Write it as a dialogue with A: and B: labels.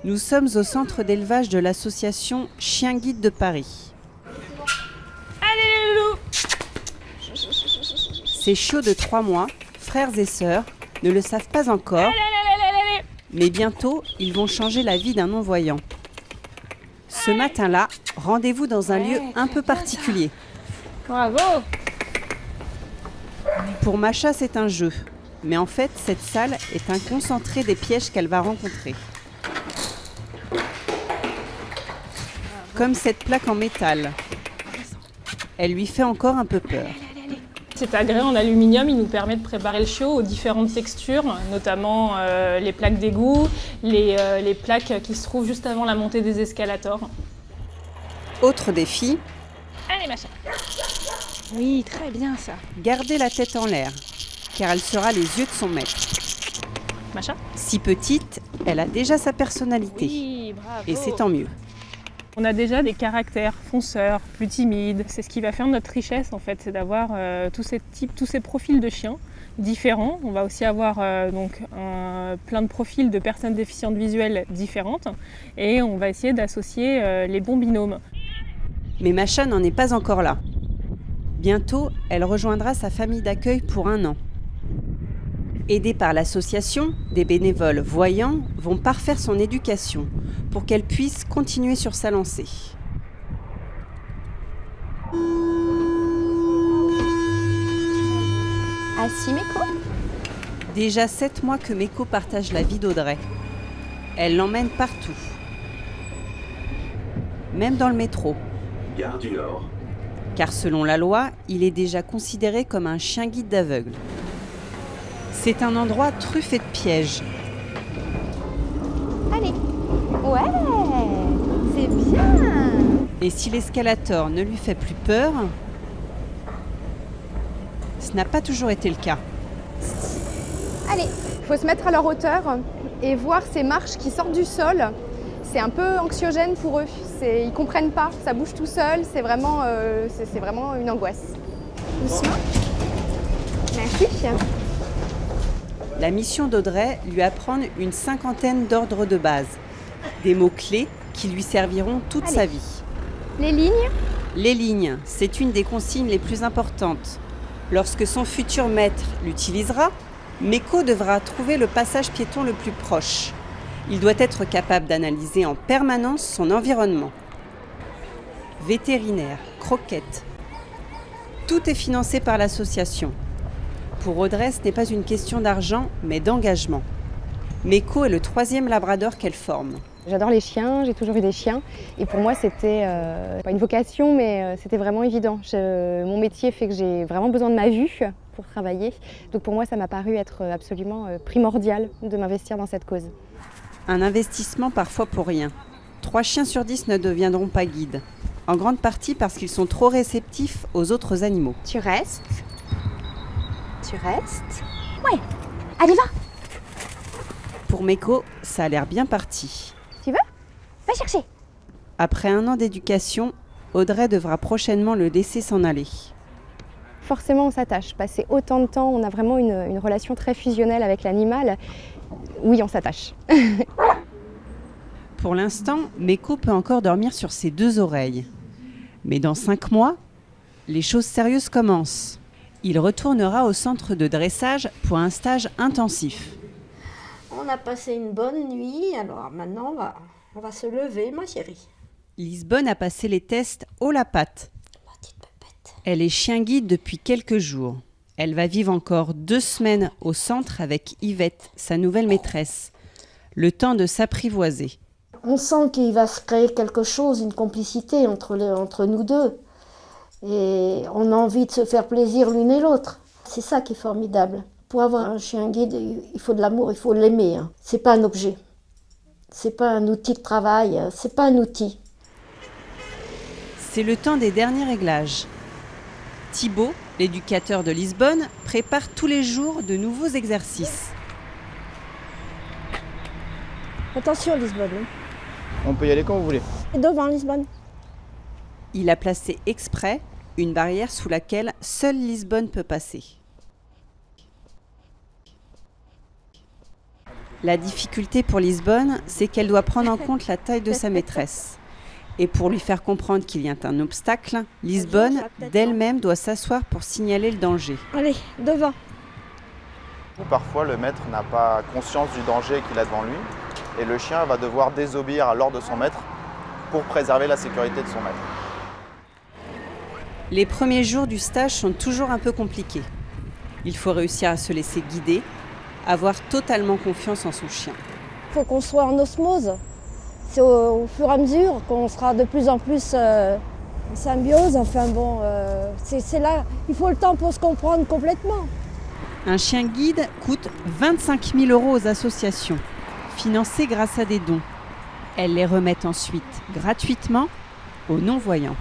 A: Nous sommes au centre d'élevage de l'association Chien Guide de Paris.
B: Allez les loulous!
A: Ces chiots de 3 mois, frères et sœurs, ne le savent pas encore, mais bientôt, ils vont changer la vie d'un non-voyant. Ce matin-là, rendez-vous dans un lieu un peu particulier.
B: Bravo!
A: Pour Macha, c'est un jeu. Mais en fait, cette salle est un concentré des pièges qu'elle va rencontrer. Comme cette plaque en métal. Elle lui fait encore un peu peur.
B: Cet agrès en aluminium, il nous permet de préparer le chiot aux différentes textures, notamment les plaques d'égout, les plaques qui se trouvent juste avant la montée des escalators.
A: Autre défi,
B: Allez Macha! Oui, très bien ça.
A: garder la tête en l'air, car elle sera les yeux de son maître.
B: Macha?
A: Si petite, elle a déjà sa personnalité.
B: Oui, bravo!
A: Et c'est tant mieux.
B: On a déjà des caractères fonceurs, plus timides. C'est ce qui va faire notre richesse en fait, c'est d'avoir tous ces profils de chiens différents. On va aussi avoir plein de profils de personnes déficientes visuelles différentes et on va essayer d'associer les bons binômes.
A: Mais Macha n'en est pas encore là. Bientôt, elle rejoindra sa famille d'accueil pour 1 an. Aidée par l'association, des bénévoles voyants vont parfaire son éducation pour qu'elle puisse continuer sur sa lancée.
C: Assis, Meko?
A: Déjà 7 mois que Meko partage la vie d'Audrey. Elle l'emmène partout. Même dans le métro.
D: Gare du Nord.
A: Car selon la loi, il est déjà considéré comme un chien guide d'aveugle. C'est un endroit truffé de pièges.
C: Allez. Ouais, c'est bien.
A: Et si l'escalator ne lui fait plus peur, ce n'a pas toujours été le cas.
C: Allez. Il faut se mettre à leur hauteur et voir ces marches qui sortent du sol. C'est un peu anxiogène pour eux. Ils comprennent pas, ça bouge tout seul. C'est vraiment une angoisse. Doucement. Merci.
A: La mission d'Audrey lui apprendre une 50aine d'ordres de base. Des mots-clés qui lui serviront toute sa vie.
C: Les lignes.
A: Les lignes, c'est une des consignes les plus importantes. Lorsque son futur maître l'utilisera, Meko devra trouver le passage piéton le plus proche. Il doit être capable d'analyser en permanence son environnement. Vétérinaire, croquettes. Tout est financé par l'association. Pour Audrey, ce n'est pas une question d'argent, mais d'engagement. Meko est le 3e labrador qu'elle forme.
C: J'adore les chiens, j'ai toujours eu des chiens. Et pour moi, c'était pas une vocation, mais c'était vraiment évident. Mon métier fait que j'ai vraiment besoin de ma vue pour travailler. Donc pour moi, ça m'a paru être absolument primordial de m'investir dans cette cause.
A: Un investissement parfois pour rien. 3 chiens sur 10 ne deviendront pas guides. En grande partie parce qu'ils sont trop réceptifs aux autres animaux.
C: Tu restes. Tu restes. Ouais. Allez, va.
A: Pour Meko, ça a l'air bien parti.
C: Tu veux? Va chercher.
A: Après 1 an d'éducation, Audrey devra prochainement le laisser s'en aller.
C: Forcément, on s'attache. Passer autant de temps, on a vraiment une relation très fusionnelle avec l'animal. Oui, on s'attache.
A: Pour l'instant, Meko peut encore dormir sur ses 2 oreilles. Mais dans 5 mois, les choses sérieuses commencent. Il retournera au centre de dressage pour un stage intensif.
E: On a passé une bonne nuit, alors maintenant on va se lever, ma chérie.
A: Lisbonne a passé les tests haut la patte.
E: Ma petite pépette.
A: Elle est chien guide depuis quelques jours. Elle va vivre encore 2 semaines au centre avec Yvette, sa nouvelle maîtresse. Le temps de s'apprivoiser.
E: On sent qu'il va se créer quelque chose, une complicité entre nous deux. Et on a envie de se faire plaisir l'une et l'autre. C'est ça qui est formidable. Pour avoir un chien guide, il faut de l'amour, il faut l'aimer. C'est pas un objet. C'est pas un outil de travail, c'est pas un outil.
A: C'est le temps des derniers réglages. Thibaut, l'éducateur de Lisbonne, prépare tous les jours de nouveaux exercices.
E: Attention Lisbonne.
F: On peut y aller quand vous voulez.
E: Et devant Lisbonne.
A: Il a placé exprès une barrière sous laquelle seule Lisbonne peut passer. La difficulté pour Lisbonne, c'est qu'elle doit prendre en compte la taille de sa maîtresse. Et pour lui faire comprendre qu'il y a un obstacle, Lisbonne, d'elle-même, doit s'asseoir pour signaler le danger.
E: Allez, devant.
F: Parfois, le maître n'a pas conscience du danger qu'il a devant lui et le chien va devoir désobéir à l'ordre de son maître pour préserver la sécurité de son maître.
A: Les premiers jours du stage sont toujours un peu compliqués. Il faut réussir à se laisser guider, avoir totalement confiance en son chien.
E: Il faut qu'on soit en osmose. C'est au fur et à mesure qu'on sera de plus en plus en symbiose. Enfin bon, c'est là, il faut le temps pour se comprendre complètement.
A: Un chien guide coûte 25 000 € aux associations, financées grâce à des dons. Elles les remettent ensuite gratuitement aux non-voyants.